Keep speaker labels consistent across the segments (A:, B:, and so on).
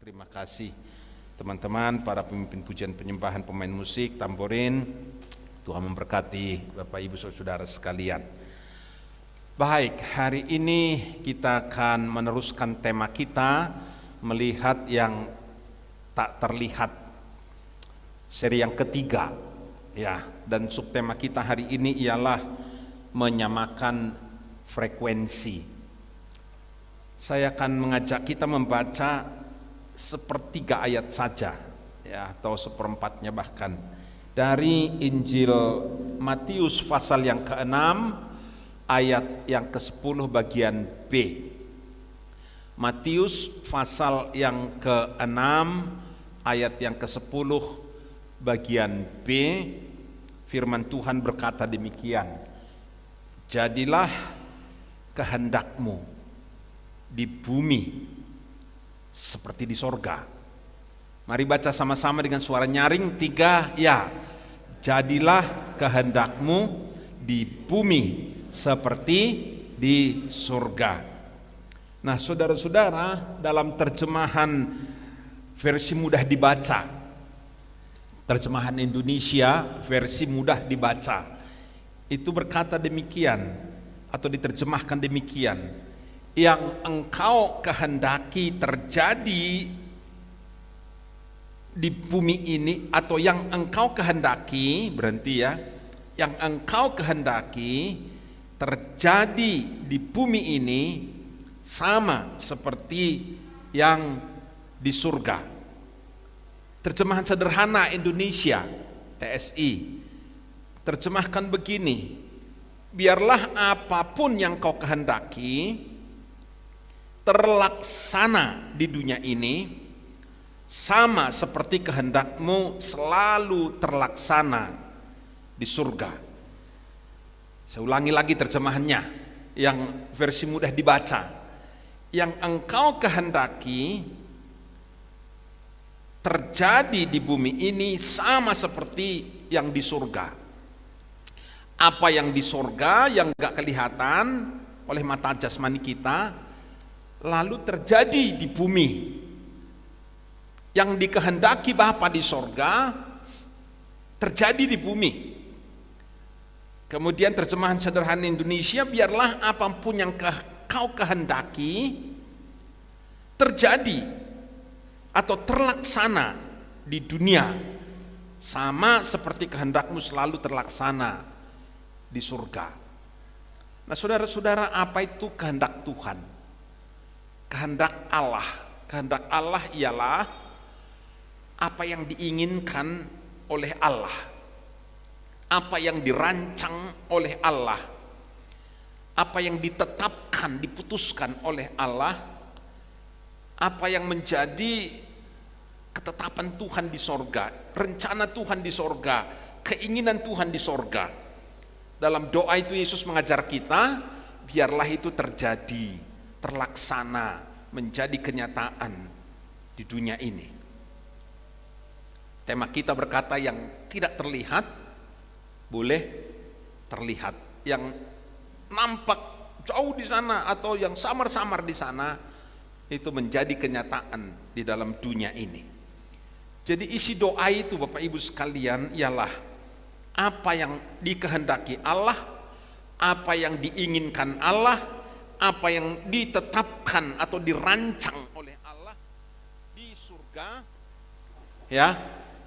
A: Terima kasih teman-teman, para pemimpin pujian penyembahan, pemain musik, tamborin. Tuhan memberkati Bapak Ibu Saudara sekalian. Baik, hari ini kita akan meneruskan tema kita, melihat yang tak terlihat, seri yang ketiga, ya. Dan subtema kita hari ini ialah menyamakan frekuensi. Saya akan mengajak kita membaca sepertiga ayat saja, ya, atau seperempatnya bahkan, dari Injil Matius pasal yang ke-6 ayat yang ke-10 bagian B. Matius pasal yang ke-6 ayat yang ke-10 bagian B. Firman Tuhan berkata demikian: jadilah kehendakmu di bumi seperti di sorga. Mari baca sama-sama dengan suara nyaring, 3, ya. Jadilah kehendakmu di bumi seperti di surga. Nah, saudara-saudara, dalam terjemahan versi mudah dibaca, terjemahan Indonesia versi mudah dibaca, itu berkata demikian, atau diterjemahkan demikian: yang engkau kehendaki terjadi di bumi ini, atau yang engkau kehendaki, berhenti ya, yang engkau kehendaki terjadi di bumi ini sama seperti yang di surga. Terjemahan sederhana Indonesia TSI terjemahkan begini: biarlah apapun yang kau kehendaki terlaksana di dunia ini sama seperti kehendakmu selalu terlaksana di surga. Saya ulangi lagi terjemahannya yang versi mudah dibaca: yang engkau kehendaki terjadi di bumi ini sama seperti yang di surga. Apa yang di surga yang gak kelihatan oleh mata jasmani kita lalu terjadi di bumi. Yang dikehendaki Bapa di sorga terjadi di bumi. Kemudian terjemahan sederhana Indonesia: biarlah apapun yang kau kehendaki terjadi atau terlaksana di dunia sama seperti kehendakmu selalu terlaksana di surga. Nah, saudara-saudara, apa itu kehendak Tuhan? Kehendak Allah. Kehendak Allah ialah apa yang diinginkan oleh Allah, apa yang dirancang oleh Allah, apa yang ditetapkan, diputuskan oleh Allah, apa yang menjadi ketetapan Tuhan di sorga, rencana Tuhan di sorga, keinginan Tuhan di sorga. Dalam doa itu Yesus mengajar kita, biarlah itu terjadi, terlaksana, menjadi kenyataan di dunia ini. Tema kita berkata yang tidak terlihat boleh terlihat, yang nampak jauh di sana atau yang samar-samar di sana itu menjadi kenyataan di dalam dunia ini. Jadi isi doa itu Bapak Ibu sekalian ialah apa yang dikehendaki Allah, apa yang diinginkan Allah, apa yang ditetapkan atau dirancang oleh Allah di surga, ya,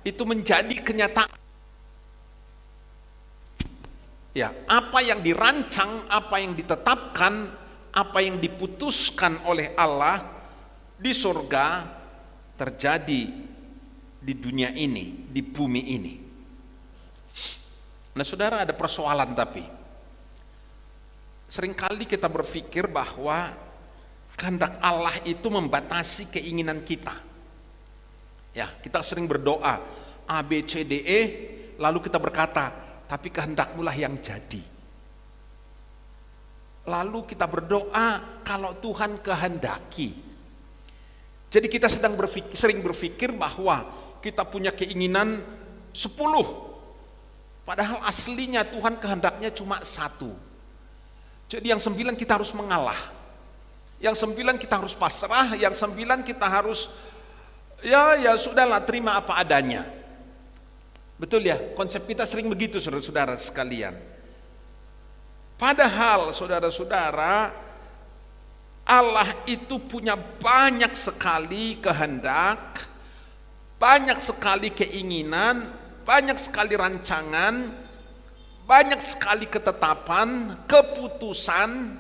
A: itu menjadi kenyataan. Ya, apa yang dirancang, apa yang ditetapkan, apa yang diputuskan oleh Allah di surga terjadi di dunia ini, di bumi ini. Nah, saudara, ada persoalan tapi seringkali kita berpikir bahwa kehendak Allah itu membatasi keinginan kita. Ya, kita sering berdoa A, B, C, D, E, lalu kita berkata, tapi kehendakmu lah yang jadi. Lalu kita berdoa, kalau Tuhan kehendaki. Jadi kita sering berpikir bahwa kita punya keinginan 10, padahal aslinya Tuhan kehendaknya cuma 1. Jadi yang 9 kita harus mengalah, yang 9 kita harus pasrah, yang 9 kita harus Ya sudahlah, terima apa adanya. Betul ya, konsep kita sering begitu saudara-saudara sekalian. Padahal saudara-saudara, Allah itu punya banyak sekali kehendak, banyak sekali keinginan, banyak sekali rancangan, banyak sekali ketetapan, keputusan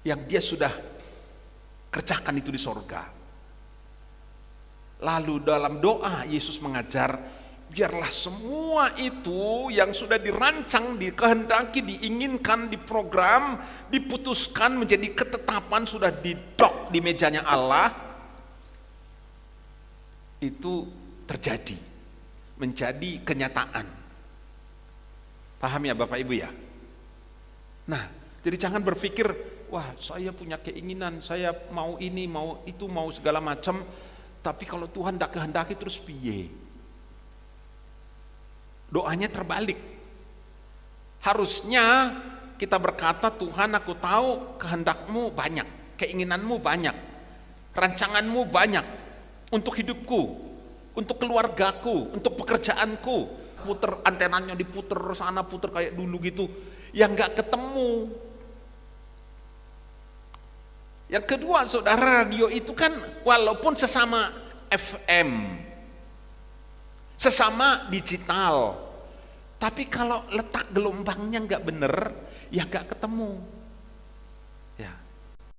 A: yang dia sudah kerjakan itu di sorga. Lalu dalam doa Yesus mengajar, biarlah semua itu yang sudah dirancang, dikehendaki, diinginkan, diprogram, diputuskan menjadi ketetapan, sudah didok di mejanya Allah, itu terjadi, menjadi kenyataan. Paham ya Bapak Ibu ya? Nah, jadi jangan berpikir, wah saya punya keinginan, saya mau ini, mau itu, mau segala macam, tapi kalau Tuhan tidak kehendaki terus piye? Doanya terbalik. Harusnya kita berkata, Tuhan aku tahu kehendakmu banyak, keinginanmu banyak, rancanganmu banyak untuk hidupku, untuk keluargaku, untuk pekerjaanku. Puter antenanya, diputer sana puter kayak dulu gitu, yang nggak ketemu. Yang kedua saudara, radio itu kan walaupun sesama FM, sesama digital, tapi kalau letak gelombangnya nggak bener, ya nggak ketemu. Ya,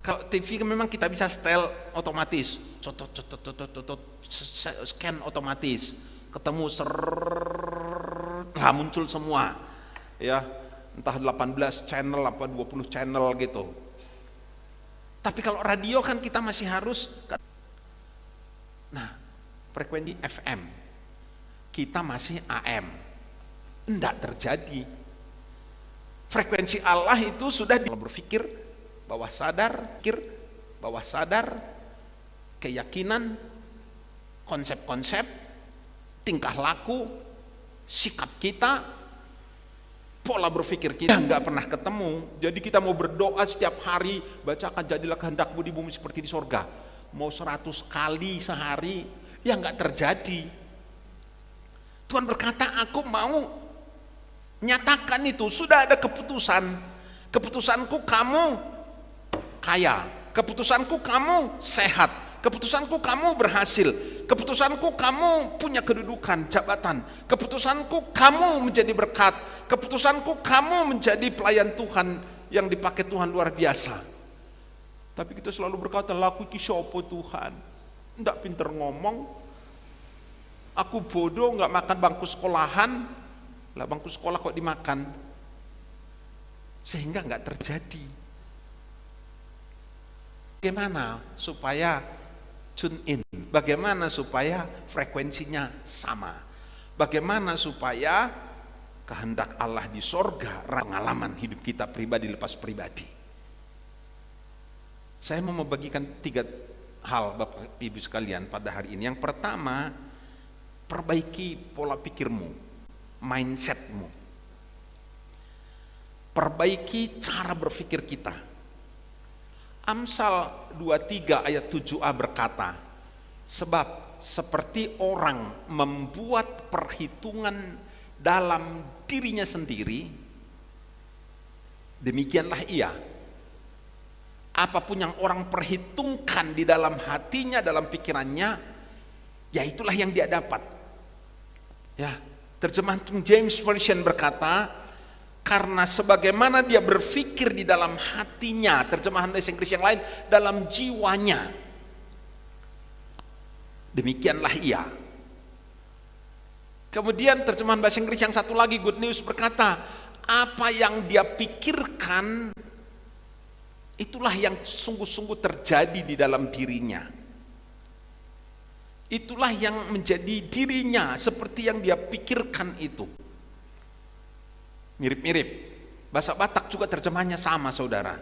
A: kalau TV kan memang kita bisa setel otomatis, scan otomatis, ketemu lah muncul semua, ya entah 18 channel apa 20 channel gitu. Tapi kalau radio kan kita masih harus, nah frekuensi FM, kita masih AM, enggak terjadi. Frekuensi Allah itu sudah berpikir, bawah sadar, keyakinan, konsep-konsep, tingkah laku, sikap kita, pola berpikir kita nggak pernah ketemu. Jadi kita mau berdoa setiap hari, bacakan jadilah kehendakmu di bumi seperti di sorga, mau 100 kali sehari, ya nggak terjadi. Tuhan berkata, aku mau nyatakan itu, sudah ada keputusan. Keputusanku kamu kaya, keputusanku kamu sehat, keputusanku kamu berhasil, keputusanku kamu punya kedudukan, jabatan, keputusanku kamu menjadi berkat, keputusanku kamu menjadi pelayan Tuhan yang dipakai Tuhan luar biasa. Tapi kita selalu berkata, laku iki sapa Tuhan, ndak pinter ngomong, aku bodoh nggak makan bangku sekolahan, lah bangku sekolah kok dimakan, sehingga nggak terjadi. Bagaimana supaya tune in, bagaimana supaya frekuensinya sama, bagaimana supaya kehendak Allah di sorga, pengalaman hidup kita pribadi lepas pribadi. Saya mau membagikan 3 hal Bapak Ibu sekalian pada hari ini. Yang pertama, perbaiki pola pikirmu, mindsetmu, perbaiki cara berpikir kita. Amsal 23 ayat 7a berkata, sebab seperti orang membuat perhitungan dalam dirinya sendiri, demikianlah ia. Apapun yang orang perhitungkan di dalam hatinya, dalam pikirannya, ya itulah yang dia dapat. Ya, terjemahan King James Version berkata, karena sebagaimana dia berpikir di dalam hatinya, terjemahan bahasa Inggris yang lain, dalam jiwanya, demikianlah ia. Kemudian terjemahan bahasa Inggris yang satu lagi, Good News, berkata, apa yang dia pikirkan, itulah yang sungguh-sungguh terjadi di dalam dirinya. Itulah yang menjadi dirinya, seperti yang dia pikirkan itu. Mirip-mirip, bahasa Batak juga terjemahnya sama saudara.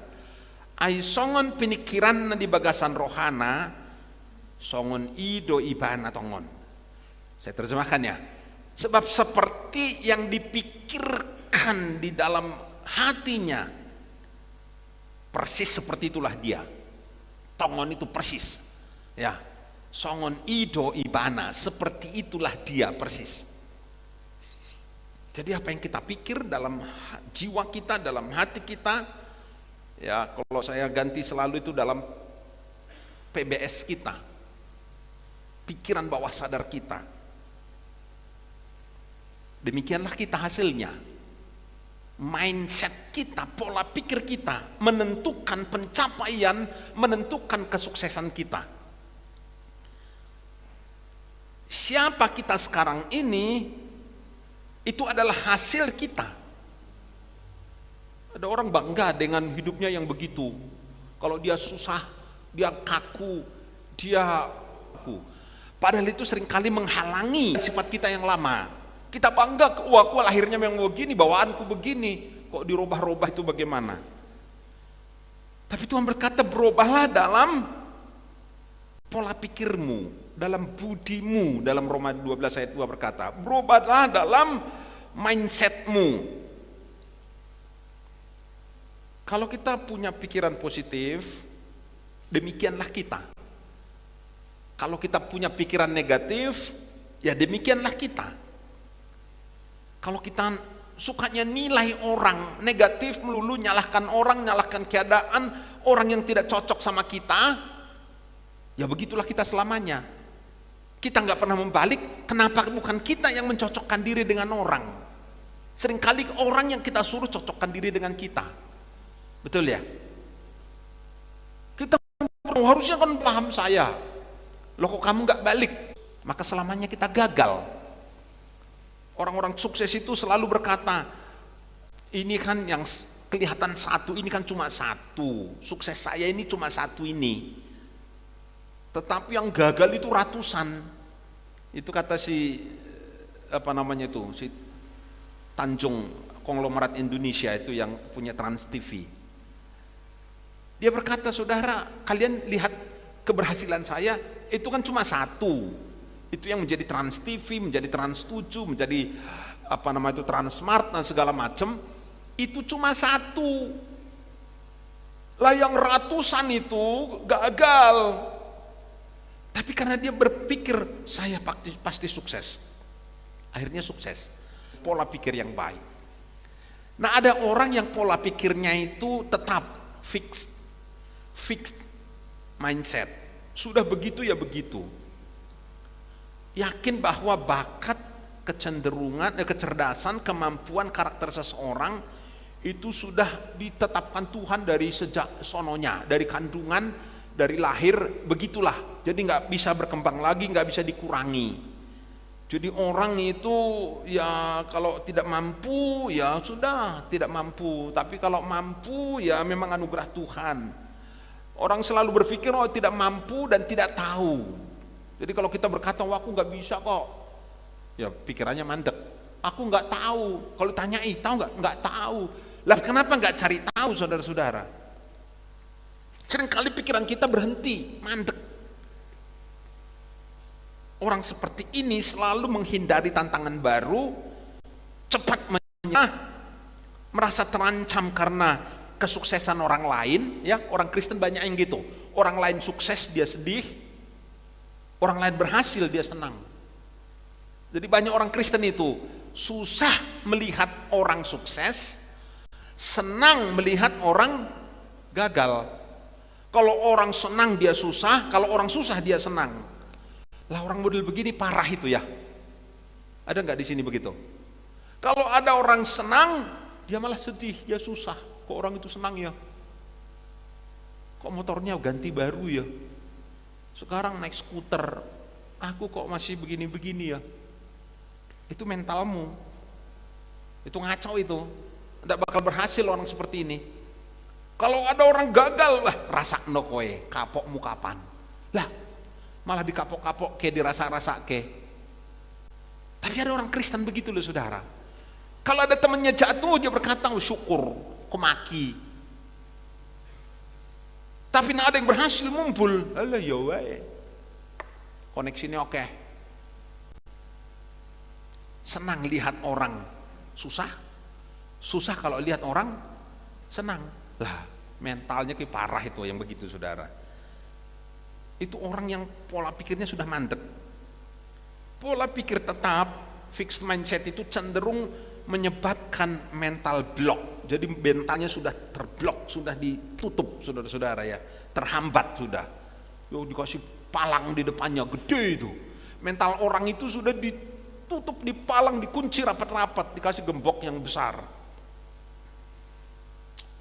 A: Ai songon pinikiran di bagasan rohana, songon ido ibana tongon. Saya terjemahkan ya. Sebab seperti yang dipikirkan di dalam hatinya, persis seperti itulah dia. Tongon itu persis. Ya. Songon ido ibana, seperti itulah dia persis. Jadi apa yang kita pikir dalam jiwa kita, dalam hati kita, ya kalau saya ganti selalu itu dalam PBS kita, pikiran bawah sadar kita. Demikianlah kita hasilnya. Mindset kita, pola pikir kita menentukan pencapaian, menentukan kesuksesan kita. Siapa kita sekarang ini itu adalah hasil kita. Ada orang bangga dengan hidupnya yang begitu. Kalau dia susah, dia kaku, dia kaku. Padahal itu seringkali menghalangi sifat kita yang lama. Kita bangga, wah aku lahirnya memang begini, bawaanku begini, kok dirubah-rubah itu bagaimana? Tapi Tuhan berkata berubahlah dalam pola pikirmu, dalam budimu. Dalam Roma 12 ayat 2 berkata, berubahlah dalam mindsetmu. Kalau kita punya pikiran positif, demikianlah kita. Kalau kita punya pikiran negatif, ya demikianlah kita. Kalau kita sukanya nilai orang negatif melulu, nyalahkan orang, nyalahkan keadaan, orang yang tidak cocok sama kita, ya begitulah kita selamanya. Kita nggak pernah membalik, kenapa bukan kita yang mencocokkan diri dengan orang? Seringkali orang yang kita suruh cocokkan diri dengan kita. Betul ya? Kita harusnya kan paham saya. Loh kok kamu nggak balik? Maka selamanya kita gagal. Orang-orang sukses itu selalu berkata, ini kan yang kelihatan satu, ini kan cuma satu. Sukses saya ini cuma satu ini. Tetapi yang gagal itu ratusan. Itu kata si si Tanjung, konglomerat Indonesia itu yang punya Trans TV. Dia berkata, saudara, kalian lihat keberhasilan saya, itu kan cuma satu. Itu yang menjadi Trans TV, menjadi Trans 7, menjadi Transmart dan segala macam, itu cuma satu. Lah yang ratusan itu gagal. Tapi karena dia berpikir saya pasti sukses, akhirnya sukses. Pola pikir yang baik. Nah, ada orang yang pola pikirnya itu tetap fixed mindset. Sudah begitu ya begitu. Yakin bahwa bakat, kecenderungan, kecerdasan, kemampuan karakter seseorang itu sudah ditetapkan Tuhan dari sejak sononya, dari kandungan, dari lahir, begitulah. Jadi nggak bisa berkembang lagi, nggak bisa dikurangi. Jadi orang itu ya kalau tidak mampu ya sudah tidak mampu, tapi kalau mampu ya memang anugerah Tuhan. Orang selalu berpikir oh tidak mampu dan tidak tahu. Jadi kalau kita berkata wah aku nggak bisa kok, ya pikirannya mandek. Aku nggak tahu. Kalau tanyai tahu nggak? Nggak tahu. Lah kenapa nggak cari tahu, saudara-saudara? Seringkali pikiran kita berhenti, mandek. Orang seperti ini selalu menghindari tantangan baru, cepat menyerah, merasa terancam karena kesuksesan orang lain. Ya, orang Kristen banyak yang gitu. Orang lain sukses dia sedih, orang lain berhasil dia senang. Jadi banyak orang Kristen itu susah melihat orang sukses, senang melihat orang gagal. Kalau orang senang dia susah, kalau orang susah dia senang. Lah orang model begini parah itu ya. Ada nggak di sini begitu? Kalau ada orang senang, dia malah sedih, dia susah. Kok orang itu senang ya? Kok motornya ganti baru ya? Sekarang naik skuter, aku kok masih begini-begini ya? Itu mentalmu. Itu ngaco itu. Tidak bakal berhasil orang seperti ini. Kalau ada orang gagal, lah rasakno kowe, kapokmu kapan? Lah, malah dikapok-kapok ke dirasa-rasa ke. Tapi ada orang Kristen begitu loh saudara. Kalau ada temannya jatuh dia berkata oh, syukur, kumaki. Tapi ada yang berhasil mumpul, alah ya wae. Koneksinya oke. Senang lihat orang susah. Susah kalau lihat orang senang. Lah mentalnya kayak parah itu yang begitu saudara. itu orang yang pola pikirnya sudah mandek. Pola pikir tetap, fixed mindset itu cenderung menyebabkan mental block. Jadi mentalnya sudah terblok, sudah ditutup, saudara-saudara ya, terhambat sudah. Yo, dikasih palang di depannya gede itu. Mental orang itu sudah ditutup, dipalang, dikunci rapat-rapat, dikasih gembok yang besar.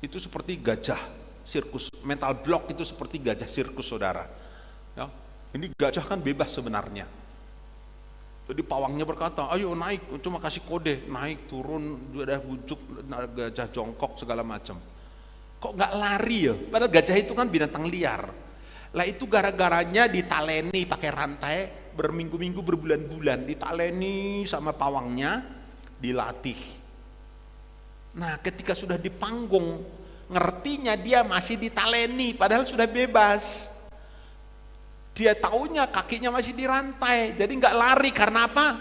A: Itu seperti gajah sirkus. Mental block itu seperti gajah sirkus, saudara. Ya, ini gajah kan bebas sebenarnya. Jadi pawangnya berkata, ayo naik, cuma kasih kode, naik, turun, udah bujuk, gajah jongkok segala macam. Kok nggak lari ya? Padahal gajah itu kan binatang liar. Lah itu gara-garanya ditaleni pakai rantai berminggu-minggu, berbulan-bulan, ditaleni sama pawangnya, dilatih. Nah, ketika sudah di panggung, ngertinya dia masih ditaleni, padahal sudah bebas. Dia taunya kakinya masih dirantai, jadi nggak lari. Karena apa?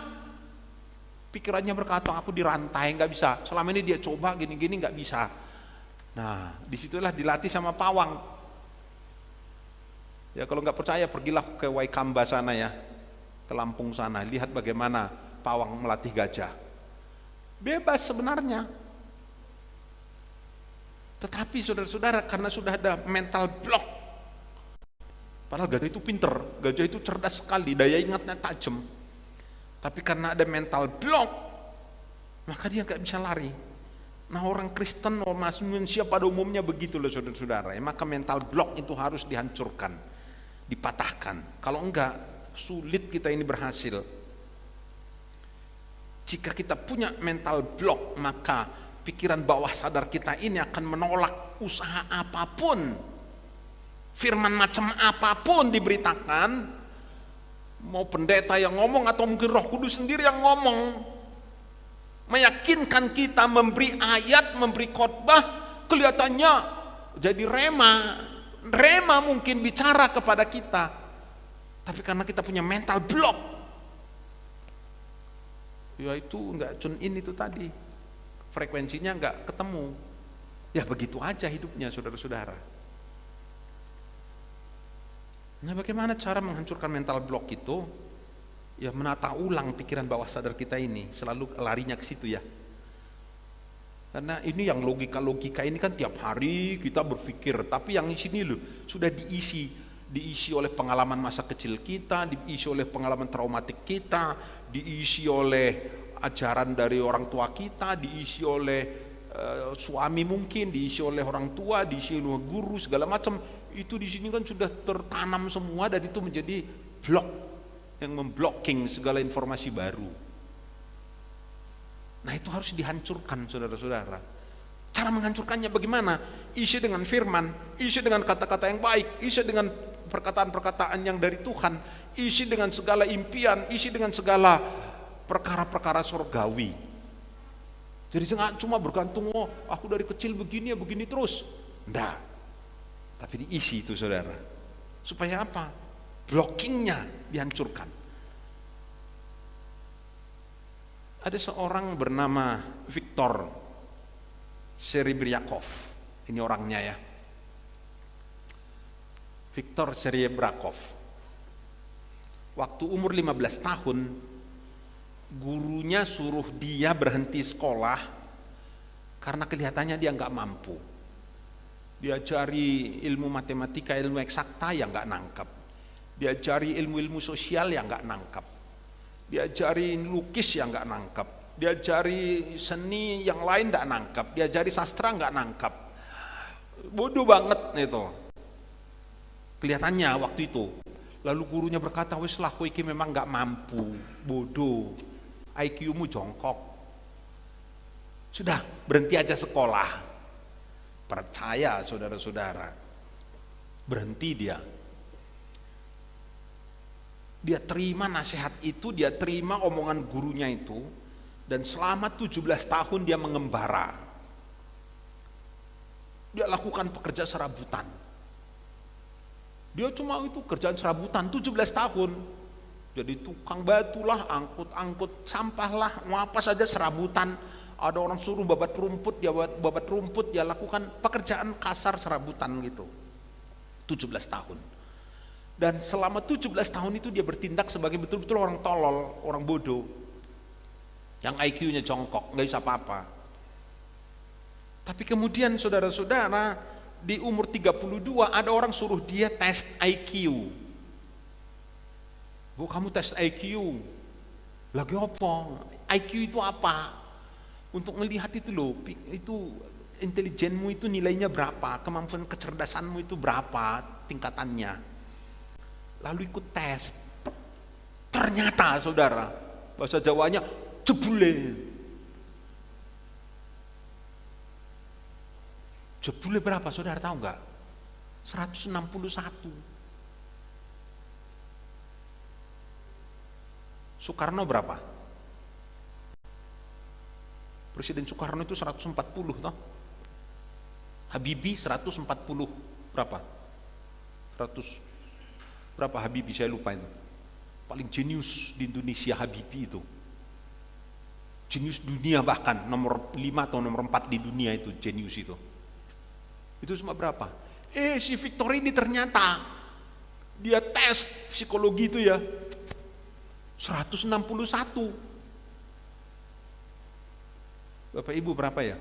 A: Pikirannya berkata, aku dirantai, nggak bisa. Selama ini dia coba gini-gini nggak bisa. Nah, disitulah dilatih sama pawang. Ya kalau nggak percaya, pergilah ke Waikamba sana ya, ke Lampung sana, lihat bagaimana pawang melatih gajah. Bebas sebenarnya. Tetapi saudara-saudara, karena sudah ada mental block. Padahal gajah itu pinter, gajah itu cerdas sekali, daya ingatnya tajam. Tapi karena ada mental block, maka dia nggak bisa lari. Nah, orang Kristen, orang manusia pada umumnya begitu loh saudara-saudara. Maka mental block itu harus dihancurkan, dipatahkan. Kalau enggak, sulit kita ini berhasil. Jika kita punya mental block, maka pikiran bawah sadar kita ini akan menolak usaha apapun. Firman macam apapun diberitakan, mau pendeta yang ngomong atau mungkin Roh Kudus sendiri yang ngomong, meyakinkan kita, memberi ayat, memberi khotbah, kelihatannya jadi rema mungkin bicara kepada kita. Tapi karena kita punya mental block, ya itu enggak tune in itu tadi, frekuensinya enggak ketemu. Ya begitu aja hidupnya saudara-saudara. Nah, bagaimana cara menghancurkan mental block itu? Ya menata ulang pikiran bawah sadar kita ini, selalu larinya ke situ ya. Karena ini yang logika-logika ini kan tiap hari kita berpikir, tapi yang di sini loh sudah diisi oleh pengalaman masa kecil kita, diisi oleh pengalaman traumatik kita, diisi oleh ajaran dari orang tua kita, diisi oleh suami mungkin, diisi oleh orang tua, diisi oleh guru segala macam. Itu di sini kan sudah tertanam semua dan itu menjadi blok yang memblocking segala informasi baru. Nah, itu harus dihancurkan saudara-saudara. Cara menghancurkannya bagaimana? Isi dengan firman, isi dengan kata-kata yang baik, isi dengan perkataan-perkataan yang dari Tuhan, isi dengan segala impian, isi dengan segala perkara-perkara surgawi. Jadi jangan cuma bergantung, oh aku dari kecil begini ya begini terus. Enggak. Tapi diisi itu saudara. Supaya apa? Blockingnya dihancurkan. Ada seorang bernama Viktor Serebryakov. Ini orangnya ya. Viktor Serebryakov. Waktu umur 15 tahun, gurunya suruh dia berhenti sekolah karena kelihatannya dia nggak mampu. Diajari ilmu matematika, ilmu eksakta yang nggak nangkep, diajari ilmu-ilmu sosial yang nggak nangkep, diajari lukis yang nggak nangkep, diajari seni yang lain nggak nangkep, diajari sastra nggak nangkep. Bodoh banget itu kelihatannya waktu itu. Lalu gurunya berkata, wis lah kowe iki memang nggak mampu, bodoh, IQ-mu jongkok, sudah berhenti aja sekolah. Percaya saudara-saudara, berhenti dia terima nasihat itu, dia terima omongan gurunya itu, dan selama 17 tahun dia mengembara. Dia lakukan pekerja serabutan. Dia cuma itu kerjaan serabutan 17 tahun. Jadi tukang batu lah, angkut sampah lah, mau apa saja serabutan. Ada orang suruh babat rumput, dia lakukan pekerjaan kasar serabutan gitu. 17 tahun. Dan selama 17 tahun itu dia bertindak sebagai betul-betul orang tolol, orang bodoh, yang IQ-nya jongkok, nggak bisa apa-apa. Tapi kemudian saudara-saudara, di umur 32 ada orang suruh dia tes IQ. Bu, kamu tes IQ. Lagi apa? IQ itu apa? Untuk melihat itu loh, itu intelijenmu itu nilainya berapa, kemampuan kecerdasanmu itu berapa tingkatannya. Lalu ikut tes. Ternyata saudara, bahasa Jawanya jebule. Jebule berapa saudara tahu nggak? 161. Soekarno berapa? Presiden Soekarno itu 140 toh. Habibie 140 berapa? 100 berapa Habibie, saya lupa itu. Paling jenius di Indonesia Habibie itu. Jenius dunia, bahkan nomor 5 atau nomor 4 di dunia itu jenius itu. Itu cuma berapa? Si Victor ini ternyata dia tes psikologi itu ya 161. Bapak Ibu berapa ya?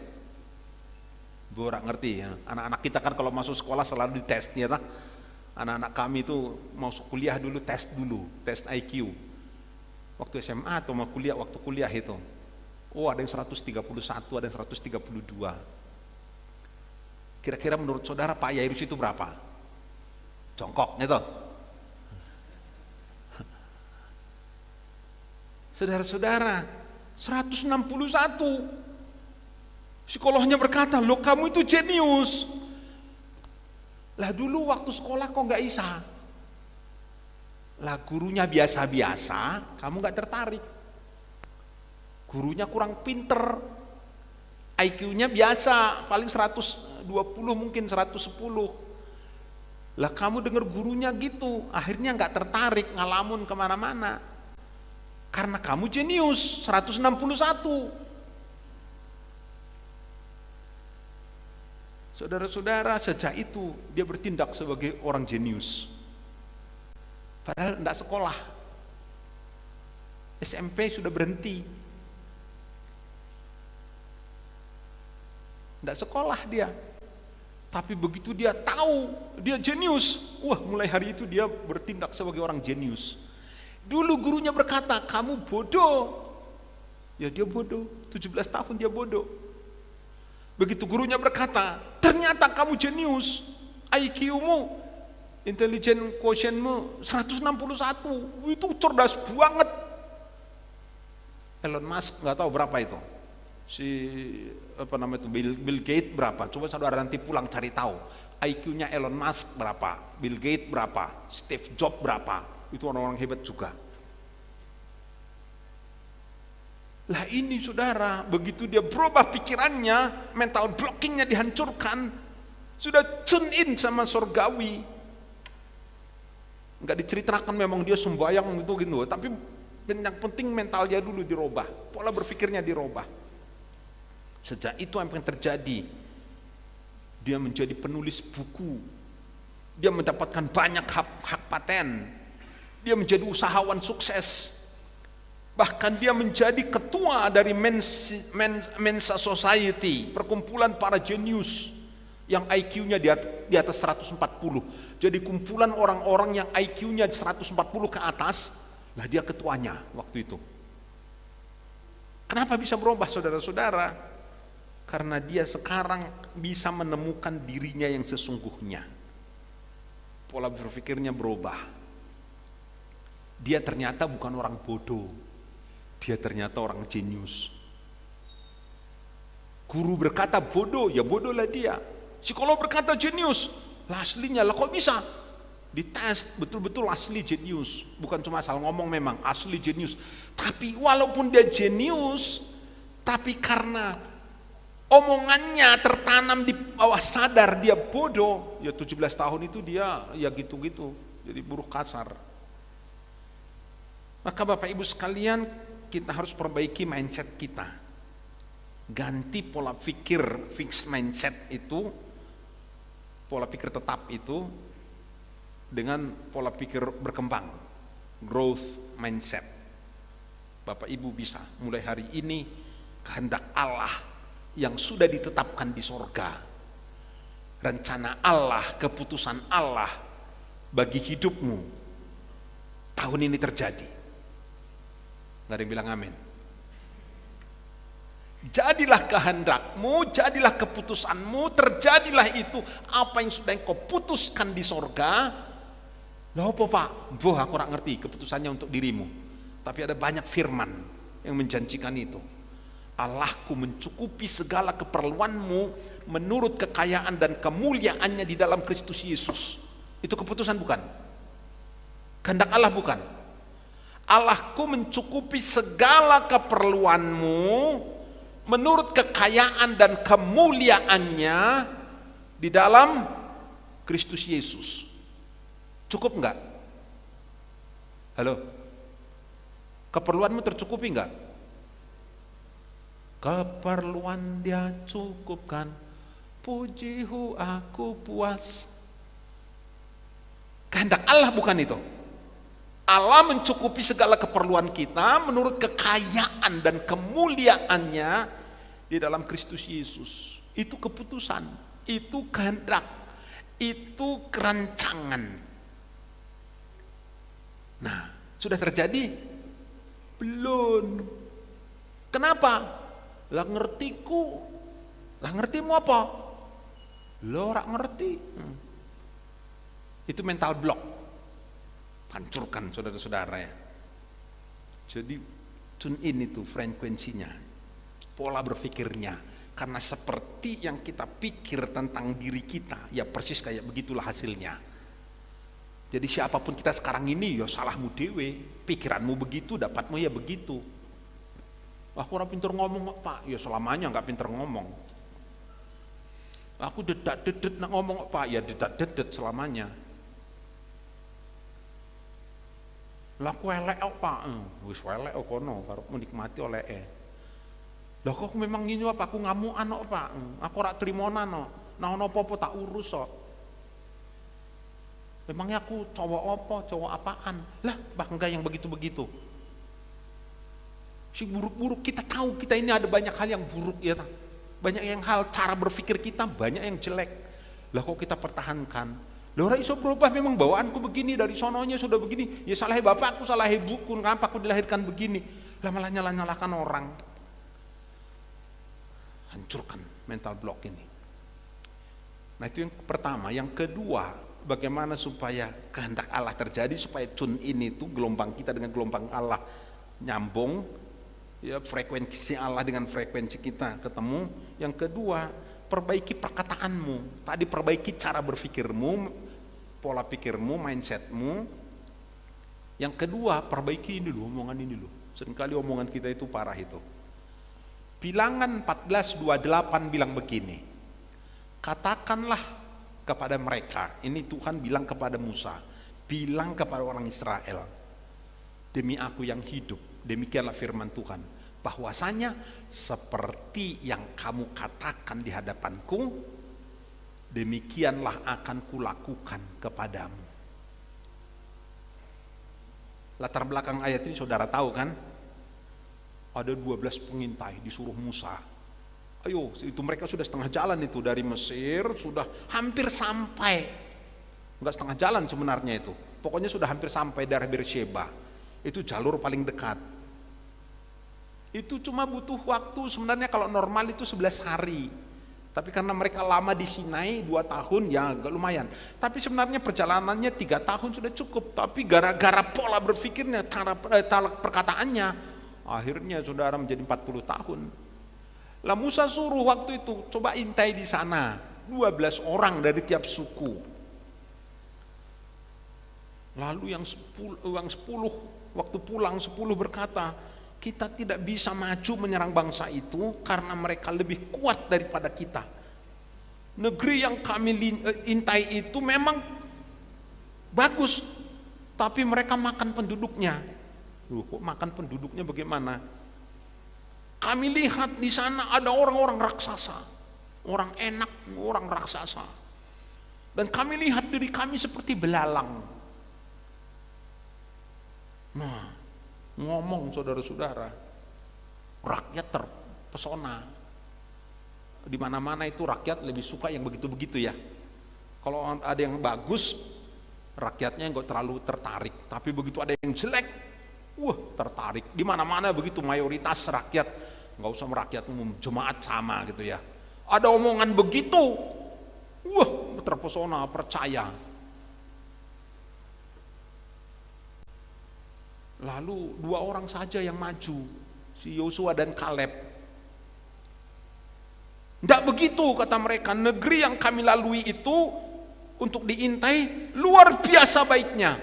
A: Borak ngerti ya. Anak-anak kita kan kalau masuk sekolah selalu dites ternyata. Anak-anak kami itu masuk kuliah dulu tes IQ. Waktu SMA atau mau kuliah, waktu kuliah itu. Oh, ada yang 131, ada yang 132. Kira-kira menurut saudara Pak Yairus itu berapa? Jongkok gitu. Saudara-saudara, 161. Psikolognya berkata, "Loh, kamu itu jenius." Lah dulu waktu sekolah kok nggak bisa? Lah gurunya biasa-biasa, kamu nggak tertarik. Gurunya kurang pinter, IQ-nya biasa, paling 120 mungkin 110. Lah kamu dengar gurunya gitu, akhirnya nggak tertarik, ngalamun kemana-mana. Karena kamu jenius, 161. Saudara-saudara, sejak itu dia bertindak sebagai orang jenius. Padahal tidak sekolah. SMP sudah berhenti. Tidak sekolah dia. Tapi begitu dia tahu dia jenius, wah, mulai hari itu dia bertindak sebagai orang jenius. Dulu gurunya berkata, "Kamu bodoh." Ya dia bodoh, 17 tahun dia bodoh. Begitu gurunya berkata, "Ternyata kamu jenius, IQ-mu, intelligent quotient-mu 161, itu cerdas banget." Elon Musk nggak tahu berapa itu, Bill Gates berapa? Coba saudara nanti pulang cari tahu IQ-nya Elon Musk berapa, Bill Gates berapa, Steve Jobs berapa. Itu orang-orang hebat juga. Lah ini saudara, begitu dia berubah pikirannya, mental blockingnya dihancurkan, sudah tune in sama surgawi. Enggak diceritakan memang dia sembahyang gitu, tapi yang penting mentalnya dulu dirubah, pola berpikirnya dirubah. Sejak itu apa yang terjadi? Dia menjadi penulis buku, dia mendapatkan banyak hak paten, dia menjadi usahawan sukses. Bahkan dia menjadi ketua dari Mensa Society, perkumpulan para jenius yang IQ-nya di atas 140. Jadi kumpulan orang-orang yang IQ-nya 140 ke atas, lah dia ketuanya waktu itu. Kenapa bisa berubah saudara-saudara? Karena dia sekarang bisa menemukan dirinya yang sesungguhnya. Pola berpikirnya berubah. Dia ternyata bukan orang bodoh. Dia ternyata orang jenius. Guru berkata bodoh, ya bodohlah dia. Psikolog berkata jenius, lah aslinya, lah kok bisa? Dites, betul-betul asli jenius. Bukan cuma asal ngomong, memang asli jenius. Tapi walaupun dia jenius, tapi karena omongannya tertanam di bawah sadar dia bodoh, ya 17 tahun itu dia ya gitu-gitu, jadi buruh kasar. Maka Bapak Ibu sekalian, kita harus perbaiki mindset kita, ganti pola pikir fixed mindset itu, pola pikir tetap itu, dengan pola pikir berkembang, growth mindset. Bapak Ibu bisa mulai hari ini kehendak Allah yang sudah ditetapkan di sorga, rencana Allah, keputusan Allah bagi hidupmu tahun ini terjadi. Nggak ada yang bilang amin. Jadilah kehendakmu, jadilah keputusanmu, terjadilah itu apa yang sudah engkau putuskan di sorga. Loh apa Pak? Boh, aku kurang ngerti keputusannya untuk dirimu. Tapi ada banyak firman yang menjanjikan itu. Allahku mencukupi segala keperluanmu menurut kekayaan dan kemuliaannya di dalam Kristus Yesus. Itu keputusan bukan? Kehendak Allah bukan? Allahku mencukupi segala keperluanmu menurut kekayaan dan kemuliaannya di dalam Kristus Yesus. Cukup enggak? Halo? Keperluanmu tercukupi enggak? Keperluan Dia cukupkan, pujihu aku puas. Kehendak Allah bukan itu. Allah mencukupi segala keperluan kita menurut kekayaan dan kemuliaannya di dalam Kristus Yesus. Itu keputusan, itu kehendak, itu kerancangan. Nah, sudah terjadi? Belum. Kenapa? Lah ngertiku. Lah ngertimu apa? Lo ora ngerti. Itu mental block. Hancurkan saudara-saudara ya. Jadi tune in itu frekuensinya, pola berpikirnya, karena seperti yang kita pikir tentang diri kita, ya persis kayak begitulah hasilnya. Jadi siapapun kita sekarang ini, ya salahmu dewe, pikiranmu begitu, dapatmu ya begitu. Aku orang pintar ngomong Pak, ya selamanya nggak pintar ngomong. Aku dedak-dedet nak ngomong Pak, ya dedak-dedet selamanya. Lah aku elek Pak, wis elek kono, karepmu nikmati oleh. Lah kok memang ngene apa aku ngamukan Pak, aku ora trimonan nah ono apa-apa tak urus kok. Memangnya aku cowok apa, cowok apaan? Lah bangga yang begitu-begitu. Si buruk-buruk kita tahu kita ini ada banyak hal yang buruk ya, banyak yang hal cara berpikir kita banyak yang jelek. Lah kok kita pertahankan? Loh ora iso berubah, memang bawaanku begini, dari sononya sudah begini, ya salah bapakku, salah ibuku, kenapa aku dilahirkan begini? Lah malah nyalah-nyalahkan orang. Hancurkan mental block ini. Nah itu yang pertama. Yang kedua, bagaimana supaya kehendak Allah terjadi, supaya tune in itu gelombang kita dengan gelombang Allah nyambung, ya frekuensi Allah dengan frekuensi kita ketemu. Yang kedua, perbaiki perkataanmu. Tadi perbaiki cara berpikirmu, pola pikirmu, mindsetmu. Yang kedua, perbaiki ini dulu, omongan ini dulu. Seringkali omongan kita itu parah itu. Bilangan 14:28 bilang begini, katakanlah kepada mereka, ini Tuhan bilang kepada Musa, bilang kepada orang Israel, demi aku yang hidup, demikianlah firman Tuhan, bahwasanya seperti yang kamu katakan di hadapanku, demikianlah akan kulakukan kepadamu. Latar belakang ayat ini saudara tahu kan? Ada 12 pengintai disuruh Musa. Ayo, itu mereka sudah setengah jalan itu dari Mesir, sudah hampir sampai. Enggak setengah jalan sebenarnya itu. Pokoknya sudah hampir sampai daerah Beersheba. Itu jalur paling dekat. Itu cuma butuh waktu sebenarnya kalau normal itu 11 hari. Tapi karena mereka lama di Sinai 2 tahun, ya agak lumayan. Tapi sebenarnya perjalanannya 3 tahun sudah cukup. Tapi gara-gara pola berpikirnya, cara perkataannya, akhirnya saudara menjadi 40 tahun. Lah Musa suruh waktu itu, coba intai di sana, 12 orang dari tiap suku. Lalu yang 10 waktu pulang 10 berkata, kita tidak bisa maju menyerang bangsa itu karena mereka lebih kuat daripada kita. Negeri yang kami intai itu memang bagus, tapi mereka makan penduduknya. Loh, kok makan penduduknya bagaimana? Kami lihat di sana ada orang-orang raksasa, orang enak, orang raksasa. Dan kami lihat diri kami seperti belalang. Nah, ngomong saudara-saudara, rakyat terpesona. Di mana-mana itu rakyat lebih suka yang begitu-begitu ya. Kalau ada yang bagus, rakyatnya nggak terlalu tertarik. Tapi begitu ada yang jelek, wah tertarik. Di mana-mana begitu mayoritas rakyat, nggak usah rakyat umum, jemaat sama gitu ya. Ada omongan begitu, wah terpesona, percaya. Lalu 2 orang saja yang maju, si Yosua dan Kaleb. Tidak begitu kata mereka, negeri yang kami lalui itu untuk diintai luar biasa baiknya,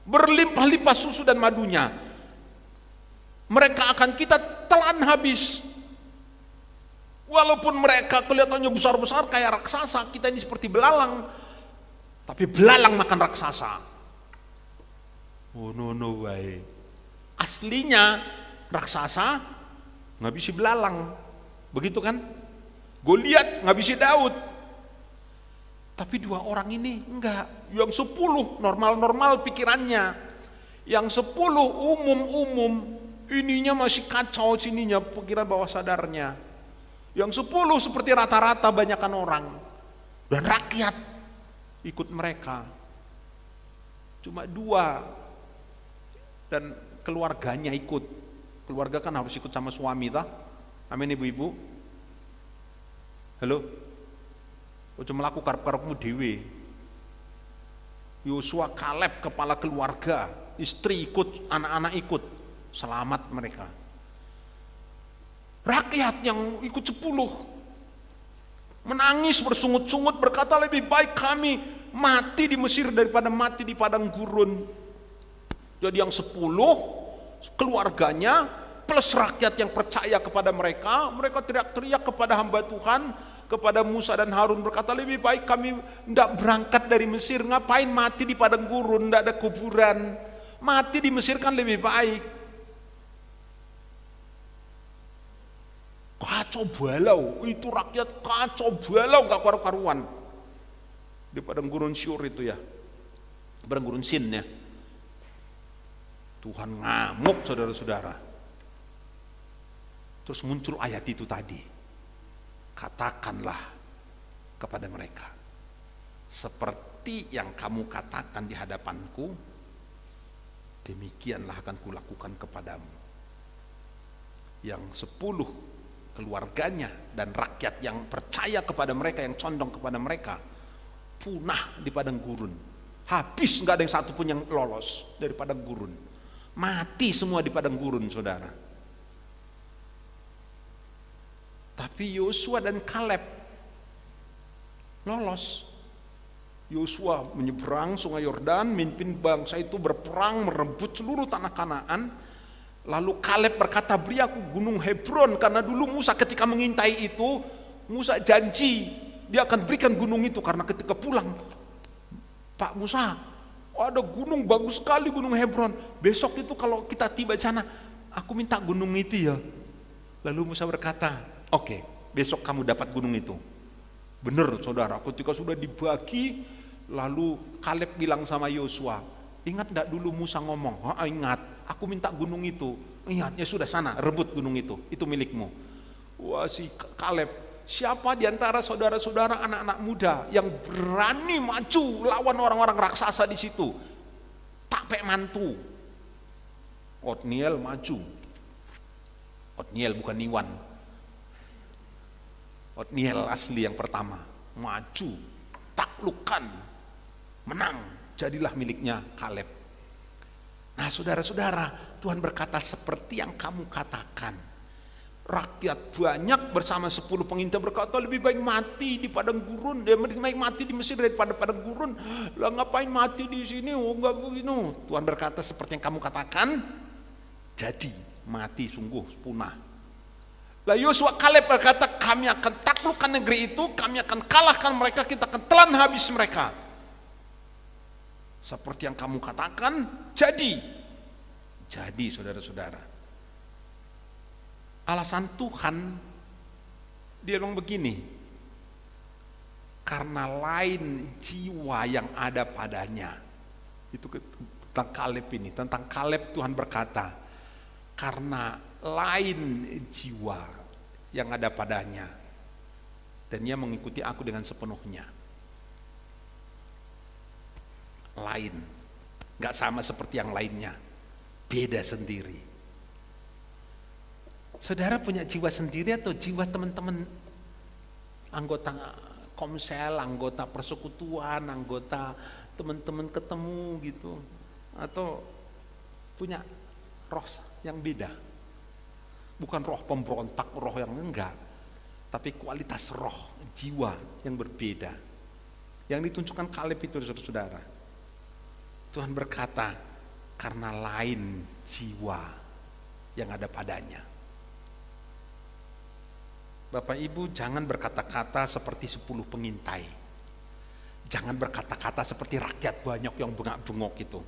A: berlimpah-limpah susu dan madunya. Mereka akan kita telan habis. Walaupun mereka kelihatannya besar-besar kayak raksasa, kita ini seperti belalang, tapi belalang makan raksasa. Oh no way. Aslinya raksasa ngabisi belalang, begitu kan? Goliat ngabisi Daud. Tapi 2 orang ini enggak. Yang 10 normal-normal pikirannya, yang 10 umum-umum, ininya masih kacau sininya pikiran bawah sadarnya. Yang 10 seperti rata-rata banyakan orang, dan rakyat ikut mereka. Cuma 2 dan keluarganya ikut. Keluarga kan harus ikut sama suami tah? Amin ibu-ibu. Halo. Cuma laku karep-karepmu dewe. Yosua, Kaleb kepala keluarga, istri ikut, anak-anak ikut, selamat mereka. Rakyat yang ikut 10 menangis bersungut-sungut berkata, lebih baik kami mati di Mesir daripada mati di padang gurun. Jadi yang 10 keluarganya plus rakyat yang percaya kepada mereka, mereka teriak-teriak kepada hamba Tuhan, kepada Musa dan Harun, berkata, lebih baik kami tidak berangkat dari Mesir, ngapain mati di padang gurun, tidak ada kuburan, mati di Mesir kan lebih baik. Kacau balau, itu rakyat kacau balau, gak karu-karuan di padang gurun Syur itu ya, padang gurun Sin ya. Tuhan ngamuk saudara-saudara. Terus muncul ayat itu tadi, katakanlah kepada mereka, seperti yang kamu katakan di hadapanku, demikianlah akan kulakukan kepadamu. Yang 10 keluarganya dan rakyat yang percaya kepada mereka, yang condong kepada mereka, punah di padang gurun. Habis, nggak ada yang satu pun yang lolos dari padang gurun. Mati semua di padang gurun, saudara. Tapi Yosua dan Kaleb lolos. Yosua menyeberang sungai Yordan, memimpin bangsa itu berperang merebut seluruh tanah Kanaan. Lalu Kaleb berkata, beri aku gunung Hebron, karena dulu Musa ketika mengintai itu, Musa janji dia akan berikan gunung itu, karena ketika pulang, Pak Musa, ada gunung bagus sekali, gunung Hebron. Besok itu kalau kita tiba di sana, aku minta gunung itu ya. Lalu Musa berkata, oke, besok kamu dapat gunung itu. Benar saudara, ketika sudah dibagi, lalu Kaleb bilang sama Yosua, ingat enggak dulu Musa ngomong? Ingat, aku minta gunung itu. Ingat, ya sudah sana, rebut gunung itu milikmu. Wah, si Kaleb, siapa di antara saudara-saudara anak-anak muda yang berani maju lawan orang-orang raksasa di situ? Tak pek mantu. Otniel maju. Otniel bukan Iwan. Otniel asli yang pertama, maju, taklukkan, menang, jadilah miliknya Kaleb. Nah saudara-saudara, Tuhan berkata seperti yang kamu katakan. Rakyat banyak bersama 10 pengintai berkata, lebih baik mati di padang gurun, lebih baik mati di Mesir daripada padang gurun. Lah ngapain mati di sini? Oh enggak begini. Tuhan berkata seperti yang kamu katakan, jadi mati sungguh punah. Lah Yosua Kaleb berkata, kami akan taklukkan negeri itu, kami akan kalahkan mereka, kita akan telan habis mereka. Seperti yang kamu katakan, jadi saudara-saudara. Alasan Tuhan, dia bilang begini, karena lain jiwa yang ada padanya. Itu tentang Kaleb ini. Tentang Kaleb Tuhan berkata, karena lain jiwa yang ada padanya, dan ia mengikuti aku dengan sepenuhnya. Lain, gak sama seperti yang lainnya, beda sendiri. Saudara punya jiwa sendiri atau jiwa teman-teman anggota komsel, anggota persekutuan, anggota teman-teman ketemu gitu, atau punya roh yang beda? Bukan roh pemberontak, roh yang enggak, tapi kualitas roh, jiwa yang berbeda. Yang ditunjukkan Kaleb itu, saudara-saudara. Tuhan berkata, karena lain jiwa yang ada padanya. Bapak Ibu, jangan berkata-kata seperti 10 pengintai. Jangan berkata-kata seperti rakyat banyak yang bengak-bengok itu.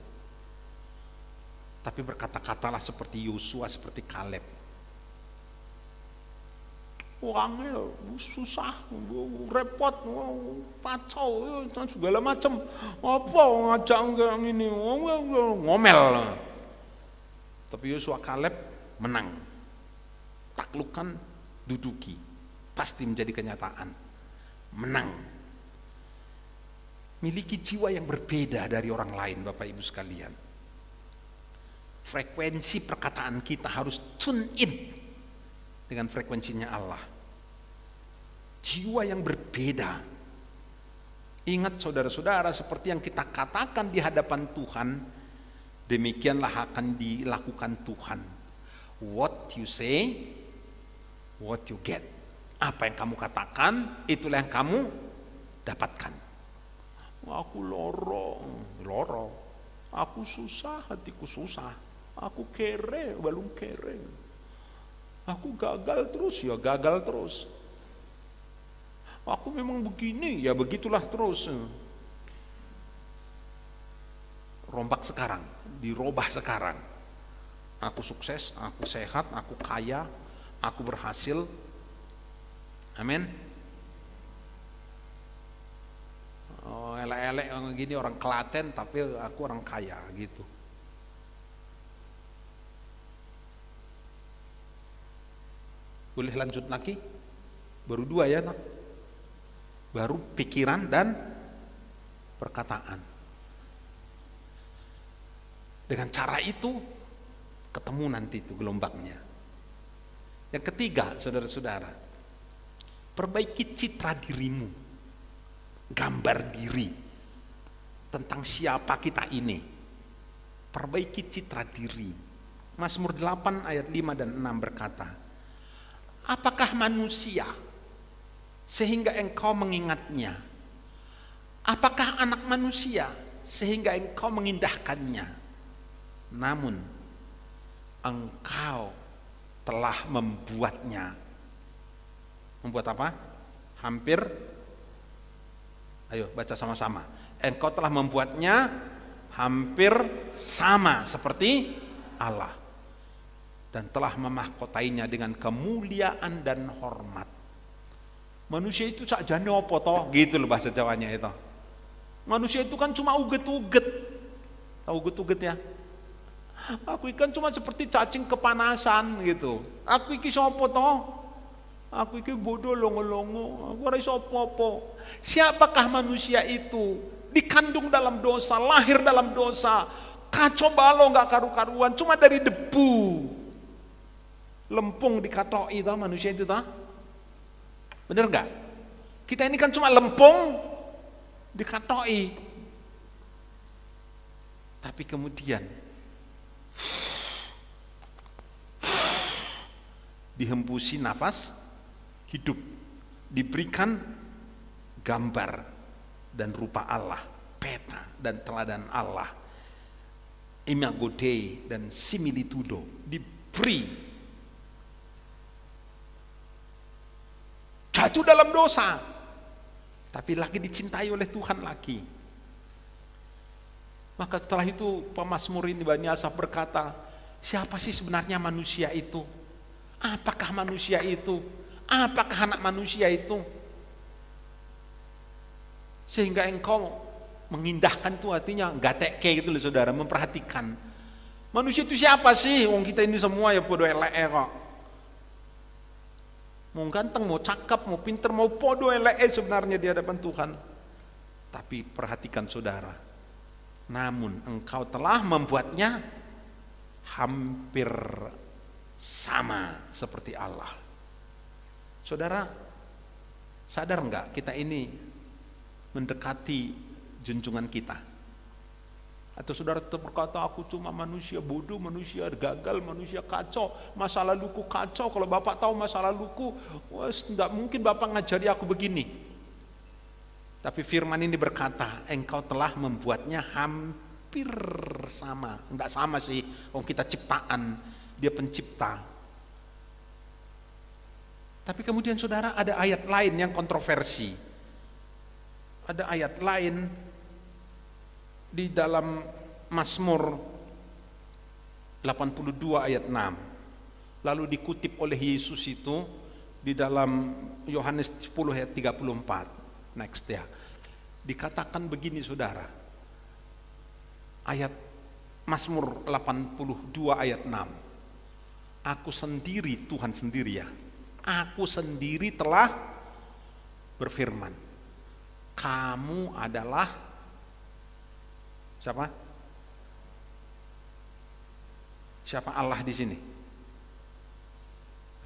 A: Tapi berkata-katalah seperti Yosua, seperti Kaleb. Wangel, susah, repot, kacau, segala macam. Apa ngajak yang ini, ngomel. Tapi Yosua, Kaleb menang. Taklukkan, duduki. Pasti menjadi kenyataan. Menang. Miliki jiwa yang berbeda dari orang lain, Bapak Ibu sekalian. Frekuensi perkataan kita harus tune in dengan frekuensinya Allah. Jiwa yang berbeda. Ingat saudara-saudara, seperti yang kita katakan di hadapan Tuhan, demikianlah akan dilakukan Tuhan. What you say, what you get. Apa yang kamu katakan, itulah yang kamu dapatkan. Aku loro. Aku susah, hatiku susah. Aku kere, balung kere. Aku gagal terus, ya gagal terus. Aku memang begini, ya begitulah terus. Rombak sekarang, dirubah sekarang. Aku sukses, aku sehat, aku kaya, aku berhasil. Amin. Oh, elek-elek gini orang Klaten, tapi aku orang kaya gitu. Boleh lanjut lagi? Baru 2 ya, nak? Baru pikiran dan perkataan. Dengan cara itu ketemu nanti itu gelombangnya. Yang ketiga, saudara-saudara, perbaiki citra dirimu, gambar diri tentang siapa kita ini. Perbaiki citra diri. Mazmur 8 ayat 5 dan 6 berkata, apakah manusia sehingga engkau mengingatnya? Apakah anak manusia sehingga engkau mengindahkannya? Namun engkau telah membuatnya. Membuat apa? Hampir, ayo baca sama-sama. Engkau telah membuatnya hampir sama seperti Allah, dan telah memahkotainya dengan kemuliaan dan hormat. Manusia itu sakjane apa toh? Gitu loh bahasa Jawanya itu. Manusia itu kan cuma uget-uget. Tahu uget-uget ya? Aku ikan cuma seperti cacing kepanasan gitu. Aku iki sapa toh? Aku iki bodoh longo-longo. Aku ora iso apa-apa. Siapakah manusia itu? Dikandung dalam dosa, lahir dalam dosa. Kacau balau enggak karu-karuan, cuma dari debu. Lempung dikatoi toh manusia itu toh? Bener enggak? Kita ini kan cuma lempung dikatoi. Tapi kemudian dihembusi nafas hidup, diberikan gambar dan rupa Allah, peta dan teladan Allah, imago Dei dan similitudo, diberi. Jatuh dalam dosa, tapi lagi dicintai oleh Tuhan lagi. Maka setelah itu pemazmur ini Bani Asaf berkata, siapa sih sebenarnya manusia itu? Apakah manusia itu? Apakah anak manusia itu? Sehingga engkau mengindahkan itu artinya gateke gitu loh saudara, memperhatikan. Manusia itu siapa sih? Wong kita ini semua ya podo elek kok. Mau ganteng, mau cakep, mau pinter, mau podo elek sebenarnya di hadapan Tuhan. Tapi perhatikan saudara, namun engkau telah membuatnya hampir sama seperti Allah. Saudara, sadar enggak kita ini mendekati junjungan kita? Atau saudara tetap berkata, aku cuma manusia bodoh, manusia gagal, manusia kacau, masa laluku kacau. Kalau Bapak tahu masa laluku, enggak mungkin Bapak ngajari aku begini. Tapi firman ini berkata, engkau telah membuatnya hampir sama. Enggak sama sih, kita ciptaan, dia pencipta. Tapi kemudian saudara, ada ayat lain yang kontroversi. Ada ayat lain di dalam Mazmur 82 ayat 6. Lalu dikutip oleh Yesus itu di dalam Yohanes 10 ayat 34. Next ya. Dikatakan begini saudara. Ayat Mazmur 82 ayat 6. Aku sendiri, Tuhan sendiri ya. Aku sendiri telah berfirman. Kamu adalah siapa? Siapa Allah di sini?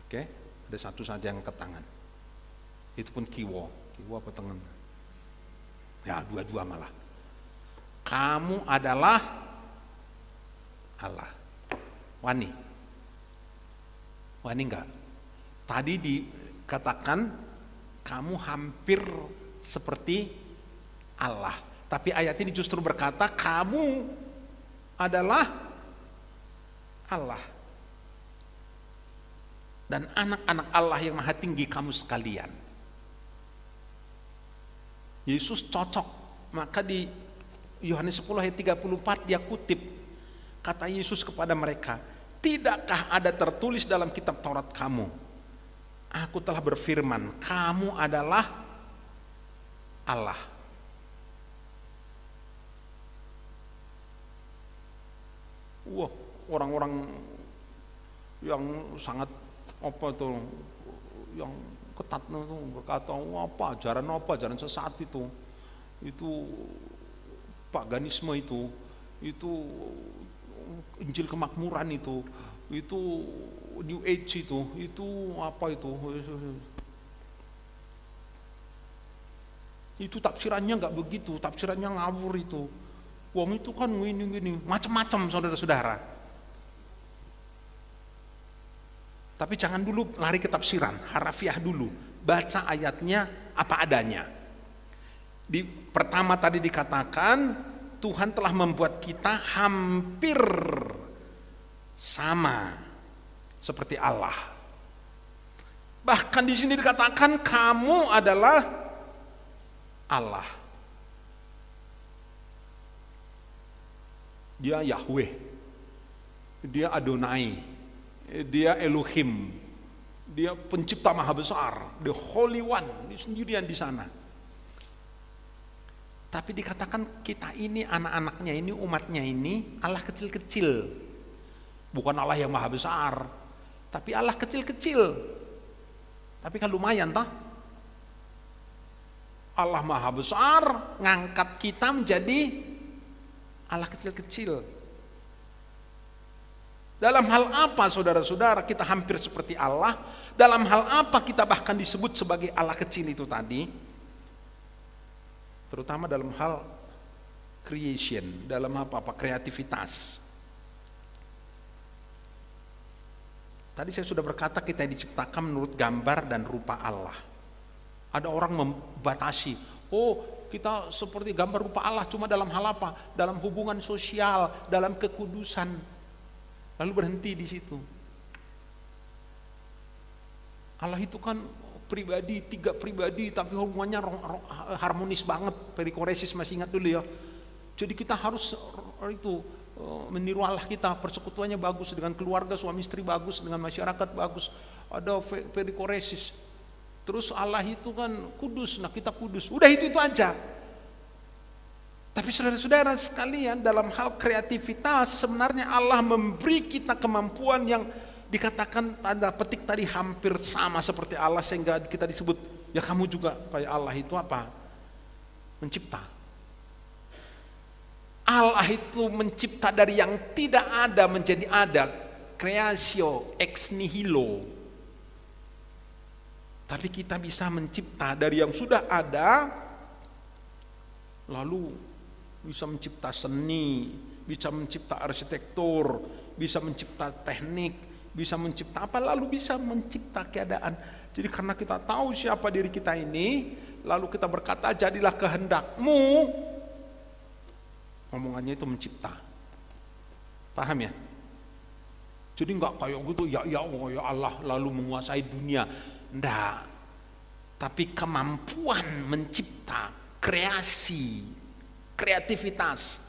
A: Oke, ada satu saja yang angkat tangan. Itu pun kiwo apa tangan? Ya, dua-dua malah. Kamu adalah Allah. Wani enggak? Tadi dikatakan kamu hampir seperti Allah. Tapi ayat ini justru berkata kamu adalah Allah. Dan anak-anak Allah yang maha tinggi kamu sekalian. Yesus cocok. Maka di Yohanes 10 ayat 34 dia kutip. Kata Yesus kepada mereka, tidakkah ada tertulis dalam kitab Taurat kamu? Aku telah berfirman, kamu adalah Allah. Wah, orang-orang yang sangat apa tuh, yang ketat itu berkata, apa ajaran sesat itu paganisme itu Injil kemakmuran itu New Age itu apa itu tafsirannya nggak begitu, tafsirannya ngawur itu. Wong itu kan gini macam-macam saudara-saudara. Tapi jangan dulu lari ke tafsiran, harafiah dulu. Baca ayatnya apa adanya. Di pertama tadi dikatakan Tuhan telah membuat kita hampir sama seperti Allah. Bahkan di sini dikatakan kamu adalah Allah. Dia Yahweh, dia Adonai, dia Elohim, dia pencipta maha besar, the Holy One, dia sendirian di sana. Tapi dikatakan kita ini anak-anaknya ini, umatnya ini Allah kecil-kecil, bukan Allah yang maha besar, tapi Allah kecil-kecil. Tapi kan lumayan toh. Allah maha besar ngangkat kita menjadi Allah kecil-kecil. Dalam hal apa saudara-saudara kita hampir seperti Allah? Dalam hal apa kita bahkan disebut sebagai Allah kecil itu tadi? Terutama dalam hal creation, dalam apa kreativitas. Tadi saya sudah berkata kita diciptakan menurut gambar dan rupa Allah. Ada orang membatasi, kita seperti gambar rupa Allah cuma dalam hal apa? Dalam hubungan sosial, dalam kekudusan. Lalu berhenti di situ. Allah itu kan pribadi, tiga pribadi, tapi hubungannya harmonis banget. Perikoresis masih ingat dulu ya. Jadi kita harus meniru Allah kita, persekutuannya bagus dengan keluarga, suami istri bagus, dengan masyarakat bagus. Ada perikoresis. Terus Allah itu kan kudus, nah kita kudus. Udah itu aja. Tapi saudara-saudara sekalian, dalam hal kreativitas sebenarnya Allah memberi kita kemampuan yang dikatakan tanda petik tadi hampir sama seperti Allah, sehingga kita disebut ya kamu juga kayak Allah. Itu apa? Mencipta. Allah itu mencipta dari yang tidak ada menjadi ada, creatio ex nihilo. Tapi kita bisa mencipta dari yang sudah ada, lalu bisa mencipta seni, bisa mencipta arsitektur, bisa mencipta teknik, bisa mencipta apa, lalu bisa mencipta keadaan. Jadi karena kita tahu siapa diri kita ini, lalu kita berkata jadilah kehendakmu, omongannya itu mencipta. Paham ya? Jadi enggak kayak gitu ya Allah lalu menguasai dunia. Enggak. Tapi kemampuan mencipta, kreasi, kreativitas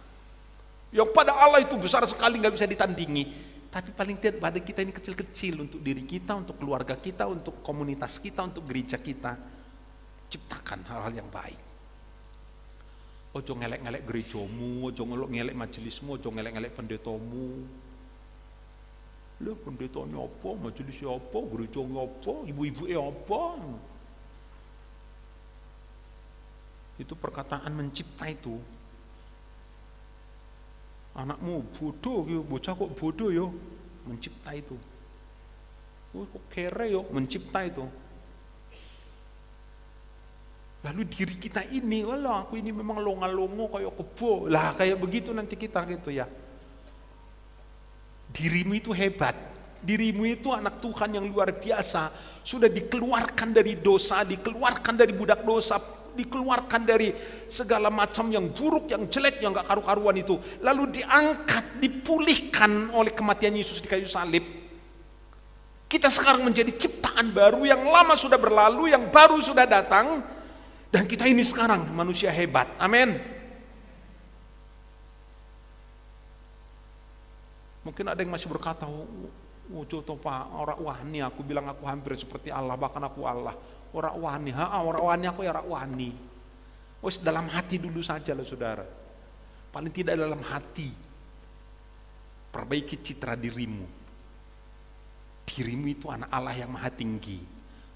A: yang pada Allah itu besar sekali, nggak bisa ditandingi. Tapi paling tidak pada kita ini kecil-kecil, untuk diri kita, untuk keluarga kita, untuk komunitas kita, untuk gereja kita. Ciptakan hal-hal yang baik. Ojo ngelek-ngelek gerejamu, ojo ngelek majelismu, ojo ngelek-ngelek pendetamu. Lah pendetanya apa, majelisnya apa, gerejanya apa, ibu-ibunya apa. Itu perkataan mencipta itu. Anakmu bodoh, bocah kok bodoh yo, mencipta itu. Oh, kok kere yo, mencipta itu. Lalu diri kita ini, walah aku ini memang longa-longo kayak kebo, lah kayak begitu nanti kita gitu ya. Dirimu itu hebat, dirimu itu anak Tuhan yang luar biasa, sudah dikeluarkan dari dosa, dikeluarkan dari budak dosa, dikeluarkan dari segala macam yang buruk, yang jelek, yang gak karu-karuan itu, lalu diangkat, dipulihkan oleh kematian Yesus di kayu salib. Kita sekarang menjadi ciptaan baru, yang lama sudah berlalu, yang baru sudah datang, dan kita ini sekarang manusia hebat. Amin. Mungkin ada yang masih berkata, oh contoh Pak, orang wani, aku bilang aku hampir seperti Allah, bahkan aku Allah. Orang wani, orang wani aku ya orang wani. Oh, dalam hati dulu saja lah saudara. Paling tidak dalam hati. Perbaiki citra dirimu. Dirimu itu anak Allah yang maha tinggi,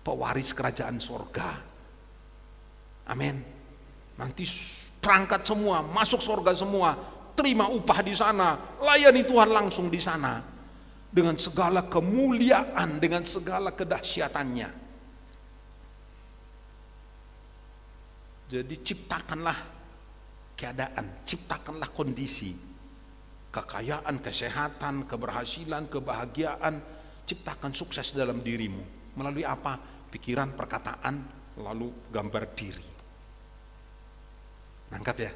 A: pewaris kerajaan sorga. Amin. Nanti berangkat semua, masuk sorga semua, terima upah di sana, layani Tuhan langsung di sana, dengan segala kemuliaan, dengan segala kedahsyatannya. Jadi ciptakanlah keadaan, ciptakanlah kondisi, kekayaan, kesehatan, keberhasilan, kebahagiaan, ciptakan sukses dalam dirimu. Melalui apa? Pikiran, perkataan, lalu gambar diri. Nangkap ya?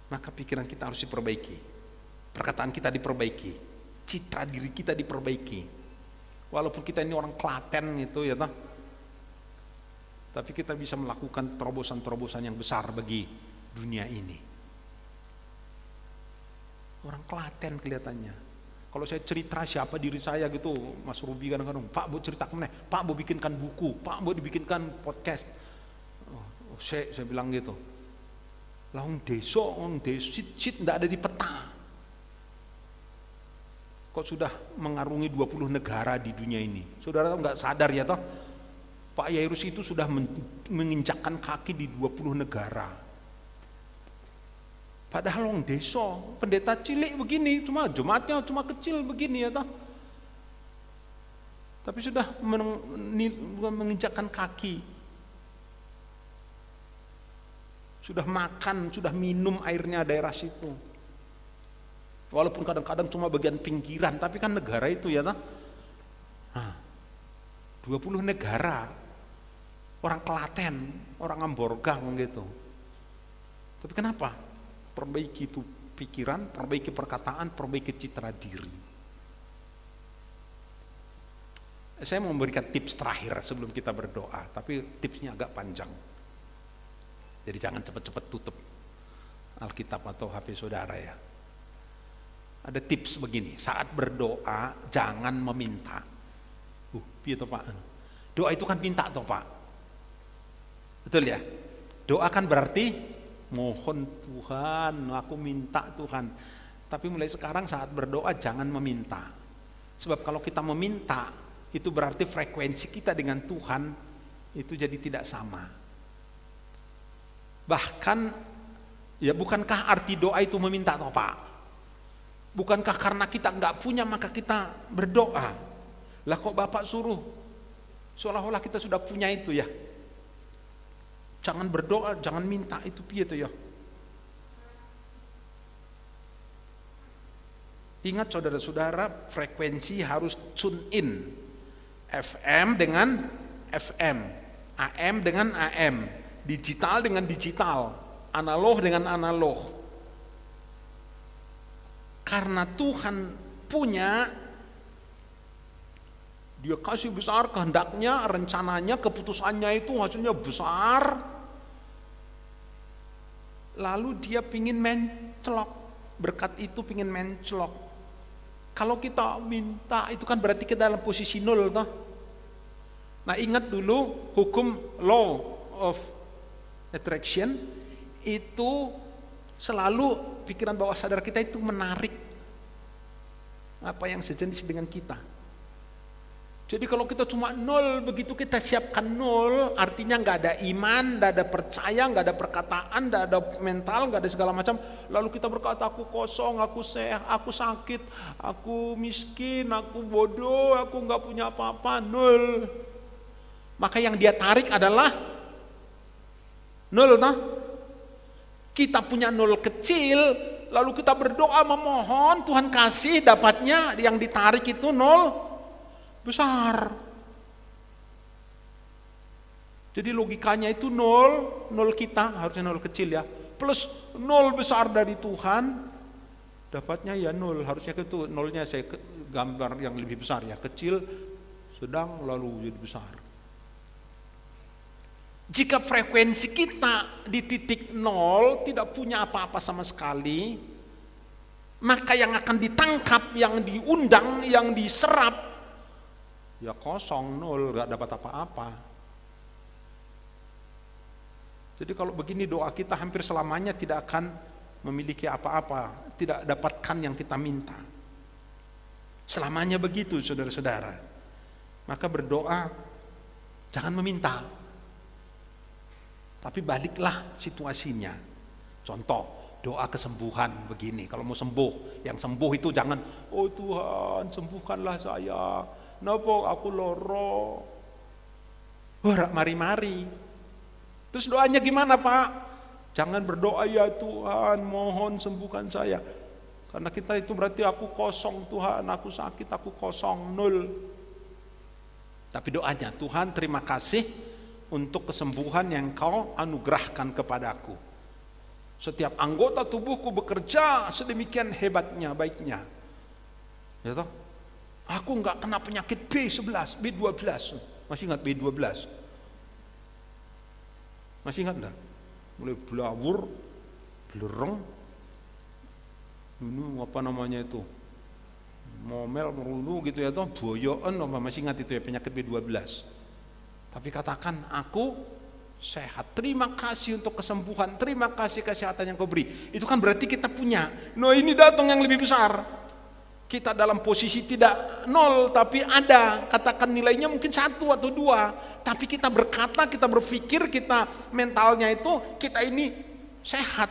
A: Maka pikiran kita harus diperbaiki, perkataan kita diperbaiki, citra diri kita diperbaiki. Walaupun kita ini orang Klaten gitu ya toh, tapi kita bisa melakukan terobosan-terobosan yang besar bagi dunia ini. Orang Klaten kelihatannya. Kalau saya cerita siapa diri saya gitu, Mas Ruby kadang-kadang, Pak mau cerita kemana? Pak mau bikinkan buku, Pak mau dibikinkan podcast. Saya bilang gitu. Lah wong desit enggak ada di peta. Kok sudah mengarungi 20 negara di dunia ini. Saudara enggak sadar ya toh? Pak Yairus itu sudah menginjakkan kaki di 20 negara. Padahal orang desa, pendeta cilik begini, cuma jemaatnya cuma kecil begini ya toh. Tapi sudah menginjakkan kaki. Sudah makan, sudah minum airnya daerah situ. Walaupun kadang-kadang cuma bagian pinggiran, tapi kan negara itu ya toh. Nah, 20 negara. Orang Klaten, orang Amborgang gitu. Tapi kenapa? Perbaiki itu pikiran, perbaiki perkataan, perbaiki citra diri. Saya mau memberikan tips terakhir sebelum kita berdoa, tapi tipsnya agak panjang. Jadi jangan cepat-cepat tutup Alkitab atau HP saudara ya. Ada tips begini, saat berdoa jangan meminta. Piye toh Pak? Doa itu kan minta toh Pak. Betul ya? Doa kan berarti mohon Tuhan, aku minta Tuhan. Tapi mulai sekarang saat berdoa jangan meminta. Sebab kalau kita meminta, itu berarti frekuensi kita dengan Tuhan itu jadi tidak sama. Bahkan, ya bukankah arti doa itu meminta toh Pak? Bukankah karena kita nggak punya maka kita berdoa? Lah kok Bapak suruh? Seolah-olah kita sudah punya itu ya. Jangan berdoa, jangan minta, itu piye tuh ya. Ingat saudara-saudara, frekuensi harus tune in. FM dengan FM, AM dengan AM, digital dengan digital, analog dengan analog. Karena Tuhan punya, Dia kasih besar kehendaknya, rencananya, keputusannya itu hasilnya besar. Lalu Dia pingin mencelok, berkat itu pingin mencelok. Kalau kita minta itu kan berarti kita dalam posisi nol toh. Nah ingat dulu hukum law of attraction itu selalu pikiran bawah sadar kita itu menarik apa yang sejenis dengan kita. Jadi kalau kita cuma nol, begitu kita siapkan nol, artinya nggak ada iman, nggak ada percaya, nggak ada perkataan, nggak ada mental, nggak ada segala macam. Lalu kita berkata, aku kosong, aku sehat, aku sakit, aku miskin, aku bodoh, aku nggak punya apa-apa, nol. Maka yang dia tarik adalah nol, nah. Kita punya nol kecil, lalu kita berdoa memohon Tuhan kasih, dapatnya yang ditarik itu nol besar. Jadi logikanya itu nol kita harusnya nol kecil ya, plus nol besar dari Tuhan, dapatnya ya nol. Harusnya itu nolnya saya gambar yang lebih besar ya, kecil, sedang, lalu jadi besar. Jika frekuensi kita di titik nol, tidak punya apa-apa sama sekali, maka yang akan ditangkap, yang diundang, yang diserap ya kosong, nol, gak dapat apa-apa. Jadi kalau begini doa kita hampir selamanya tidak akan memiliki apa-apa, tidak dapatkan yang kita minta. Selamanya begitu saudara-saudara. Maka berdoa jangan meminta, tapi baliklah situasinya. Contoh, doa kesembuhan begini, kalau mau sembuh, yang sembuh itu jangan, oh Tuhan sembuhkanlah saya, napa aku loro. Ora mari-mari. Terus doanya gimana Pak? Jangan berdoa ya Tuhan mohon sembuhkan saya. Karena kita itu berarti aku kosong Tuhan, aku sakit, aku kosong, nol. Tapi doanya, Tuhan terima kasih untuk kesembuhan yang kau anugerahkan kepadaku. Setiap anggota tubuhku bekerja sedemikian hebatnya, baiknya. Ya toh? Aku enggak kena penyakit B11, B12. Masih ingat B12? Masih ingat enggak? Mulai belawur, belereng, ini apa namanya itu? Momel, merulu gitu ya toh, boyoan, masih ingat itu ya penyakit B12. Tapi katakan, aku sehat, terima kasih untuk kesembuhan, terima kasih kesehatan yang kau beri. Itu kan berarti kita punya. No ini datang yang lebih besar. Kita dalam posisi tidak nol, tapi ada, katakan nilainya mungkin 1 atau 2, tapi kita berkata, kita berpikir, kita mentalnya itu, kita ini sehat.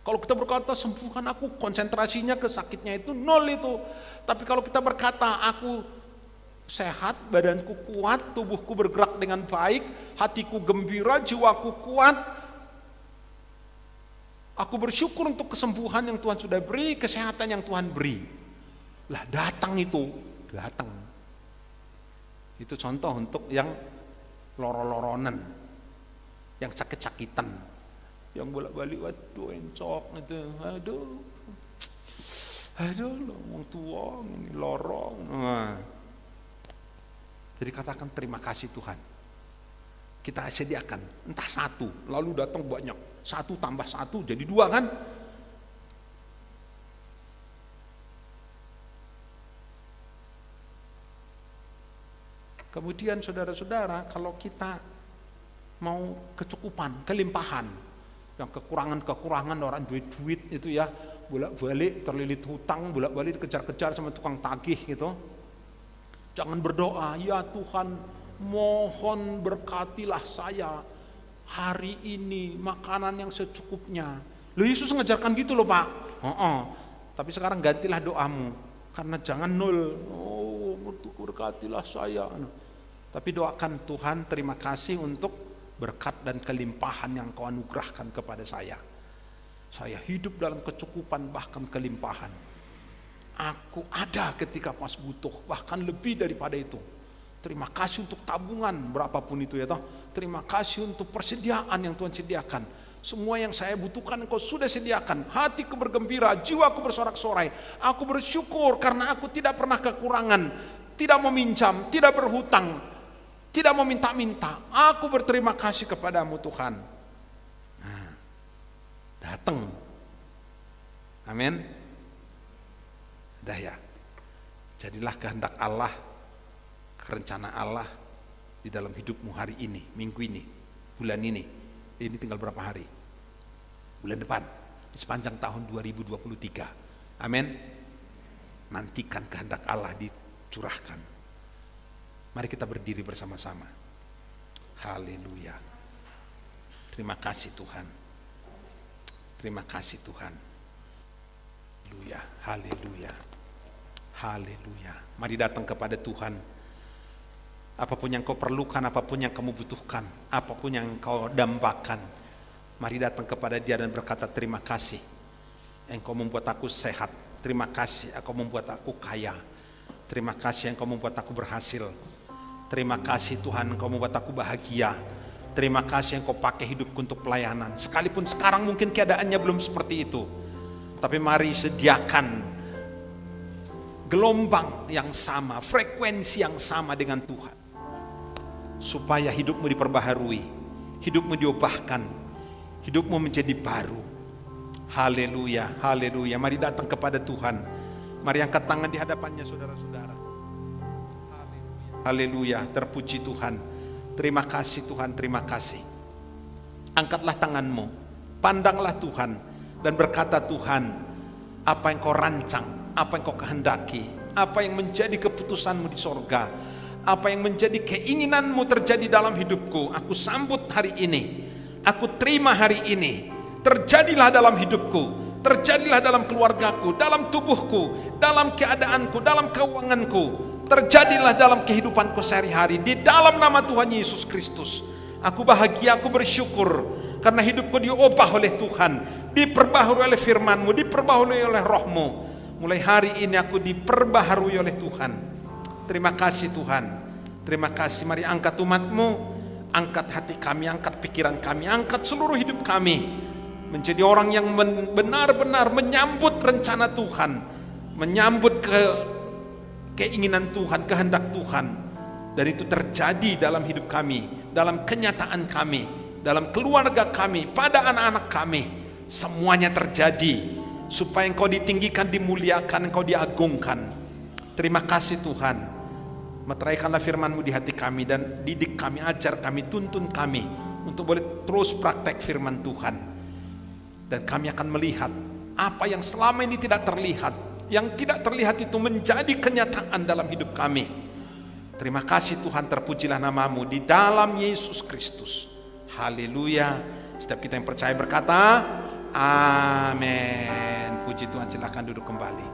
A: Kalau kita berkata sembuhkan aku, konsentrasinya ke sakitnya itu nol itu. Tapi kalau kita berkata aku sehat, badanku kuat, tubuhku bergerak dengan baik, hatiku gembira, jiwaku kuat, aku bersyukur untuk kesembuhan yang Tuhan sudah beri, kesehatan yang Tuhan beri. Lah datang itu, datang. Itu contoh untuk yang loro-loronan, yang sakit-sakitan, yang bolak-balik, waduh encok itu, aduh, orang tua, ini lorong. Nah. Jadi katakan terima kasih Tuhan. Kita sediakan, entah 1, lalu datang banyak. 1 tambah 1 jadi 2 kan? Kemudian saudara-saudara, kalau kita mau kecukupan, kelimpahan. Yang kekurangan-kekurangan orang duit itu ya, bolak-balik terlilit hutang, bolak-balik dikejar-kejar sama tukang tagih gitu. Jangan berdoa, ya Tuhan mohon berkatilah saya hari ini makanan yang secukupnya. Loh, Yesus ngajarkan gitu loh Pak. Tapi sekarang gantilah doamu, karena jangan nol. Oh, berkatilah saya. Tapi doakan, Tuhan terima kasih untuk berkat dan kelimpahan yang Kau anugerahkan kepada saya. Saya hidup dalam kecukupan bahkan kelimpahan. Aku ada ketika pas butuh, bahkan lebih daripada itu. Terima kasih untuk tabungan berapapun itu ya toh. Terima kasih untuk persediaan yang Tuhan sediakan. Semua yang saya butuhkan Engkau sudah sediakan. Hatiku bergembira, jiwaku bersorak-sorai. Aku bersyukur karena aku tidak pernah kekurangan, tidak meminjam, tidak berhutang, tidak meminta-minta. Aku berterima kasih kepadamu Tuhan. Nah, datang. Amin. Dah ya. Jadilah kehendak Allah, rencana Allah di dalam hidupmu hari ini, minggu ini, bulan ini. Ini tinggal berapa hari? Bulan depan, di sepanjang tahun 2023. Amin. Nantikan kehendak Allah dicurahkan. Mari kita berdiri bersama-sama. Haleluya. Terima kasih Tuhan. Terima kasih Tuhan. Haleluya. Haleluya. Haleluya. Mari datang kepada Tuhan. Apapun yang kau perlukan, apapun yang kamu butuhkan, apapun yang kau dambakan, mari datang kepada Dia dan berkata, terima kasih Engkau membuat aku sehat, terima kasih Engkau membuat aku kaya, terima kasih Engkau membuat aku berhasil, terima kasih Tuhan Engkau membuat aku bahagia, terima kasih Engkau pakai hidupku untuk pelayanan. Sekalipun sekarang mungkin keadaannya belum seperti itu, tapi mari sediakan gelombang yang sama, frekuensi yang sama dengan Tuhan, supaya hidupmu diperbaharui, hidupmu diubahkan, hidupmu menjadi baru. Haleluya, haleluya. Mari datang kepada Tuhan. Mari angkat tangan di hadapannya saudara-saudara. Haleluya, haleluya. Terpuji Tuhan. Terima kasih Tuhan, terima kasih. Angkatlah tanganmu, pandanglah Tuhan dan berkata, Tuhan, apa yang kau rancang, apa yang kau kehendaki, apa yang menjadi keputusanmu di sorga, apa yang menjadi keinginanmu terjadi dalam hidupku, aku sambut hari ini, aku terima hari ini. Terjadilah dalam hidupku, terjadilah dalam keluargaku, dalam tubuhku, dalam keadaanku, dalam keuanganku, terjadilah dalam kehidupanku sehari-hari, di dalam nama Tuhan Yesus Kristus. Aku bahagia, aku bersyukur karena hidupku diubah oleh Tuhan, diperbaharui oleh firman-Mu, diperbaharui oleh Roh-Mu. Mulai hari ini aku diperbaharui oleh Tuhan. Terima kasih Tuhan, terima kasih. Mari angkat umat-Mu, angkat hati kami, angkat pikiran kami, angkat seluruh hidup kami, menjadi orang yang benar-benar menyambut rencana Tuhan, menyambut keinginan Tuhan, kehendak Tuhan. Dan itu terjadi dalam hidup kami, dalam kenyataan kami, dalam keluarga kami, pada anak-anak kami. Semuanya terjadi supaya Engkau ditinggikan, dimuliakan, Engkau diagungkan. Terima kasih Tuhan. Meteraikanlah firman-Mu di hati kami dan didik kami, ajar kami, tuntun kami untuk boleh terus praktek firman Tuhan. Dan kami akan melihat apa yang selama ini tidak terlihat, yang tidak terlihat itu menjadi kenyataan dalam hidup kami. Terima kasih Tuhan, terpujilah nama-Mu di dalam Yesus Kristus. Haleluya. Setiap kita yang percaya berkata, amin. Puji Tuhan, silakan duduk kembali.